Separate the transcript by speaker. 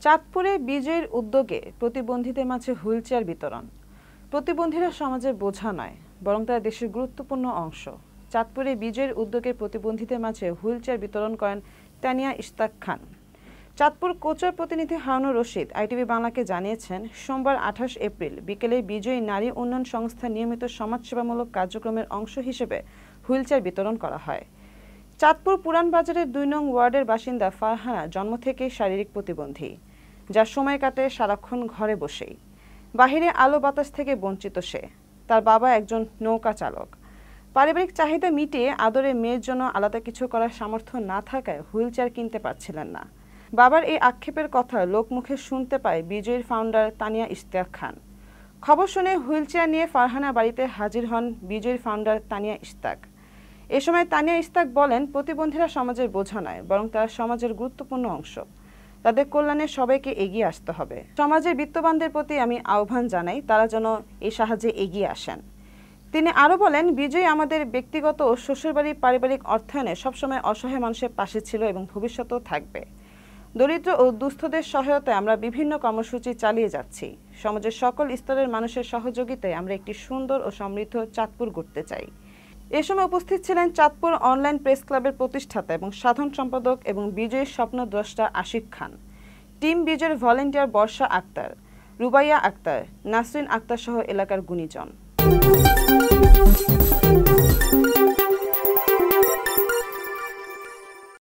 Speaker 1: চাঁদপুরে বিজয়ের উদ্যোগে প্রতিবন্ধীদের মাঝে হুইলচেয়ার বিতরণ। প্রতিবন্ধীরা সমাজের বোঝা নয়, বরং তারা দেশের গুরুত্বপূর্ণ অংশ। চাঁদপুরে বিজয়ের উদ্যোগে প্রতিবন্ধীদের মাঝে হুইলচেয়ার বিতরণ করেন তানিয়া ইশতাক খান। চাঁদপুর কোচর প্রতিনিধি হারুনুর রশিদ আইটিভি বাংলাকে জানিয়েছেন, সোমবার 28 এপ্রিল বিকেলে বিজয়ী নারী উন্নয়ন সংস্থার নিয়মিত সমাজসেবামূলক কার্যক্রমের অংশ হিসেবে হুইলচেয়ার বিতরণ করা হয়। চাঁদপুর পুরান বাজারের 2 নং ওয়ার্ডের বাসিন্দা ফারহানা জন্ম থেকেই শারীরিক প্রতিবন্ধী, যার সময় কাটে সারাক্ষণ ঘরে বসেই। বাহিরে আলো বাতাস থেকে বঞ্চিত সে। তার বাবা একজন নৌকা চালক। পারিবারিক চাহিদা মিটিয়ে আদরে মেয়ের জন্য আলাদা কিছু করার সামর্থ্য না থাকায় হুইলচেয়ার কিনতে পারছিলেন না। বাবার এই আক্ষেপের কথা লোকমুখে শুনতে পায় বিজয়ের ফাউন্ডার তানিয়া ইশতাক খান। খবর শুনে হুইলচেয়ার নিয়ে ফারহানা বাড়িতে হাজির হন বিজয়ের ফাউন্ডার তানিয়া ইশতাক। এ সময় তানিয়া ইশতাক বলেন, প্রতিবন্ধীরা সমাজের বোঝা নয়, বরং তারা সমাজের গুরুত্বপূর্ণ অংশ। তাদের কল্যাণে সবাইকে এগিয়ে আসতে হবে। সমাজের বিত্তবানদের প্রতি আমি আহ্বান জানাই, তারা যেন এই সাহায্যে এগিয়ে আসেন। তিনি আরও বলেন, বিজয় আমাদের ব্যক্তিগত ও শ্বশুরবাড়ির পারিবারিক অর্থায়নে সবসময় অসহায় মানুষের পাশে ছিল এবং ভবিষ্যতেও থাকবে। দরিদ্র ও দুস্থদের সহায়তায় আমরা বিভিন্ন কর্মসূচি চালিয়ে যাচ্ছি। সমাজের সকল স্তরের মানুষের সহযোগিতায় আমরা একটি সুন্দর ও সমৃদ্ধ চাঁদপুর গড়তে চাই। এ সময় উপস্থিত ছিলেন চাঁদপুর অনলাইন প্রেস ক্লাবের প্রতিষ্ঠাতা এবং সাধারণ সম্পাদক এবং বিজয়ের স্বপ্নদ্রষ্টা আশিক খান, টিম বিজয়ের ভলেন্টিয়ার বর্ষা আক্তার, রুবাইয়া আক্তার, নাসরিন আক্তার সহ এলাকার গুণীজন।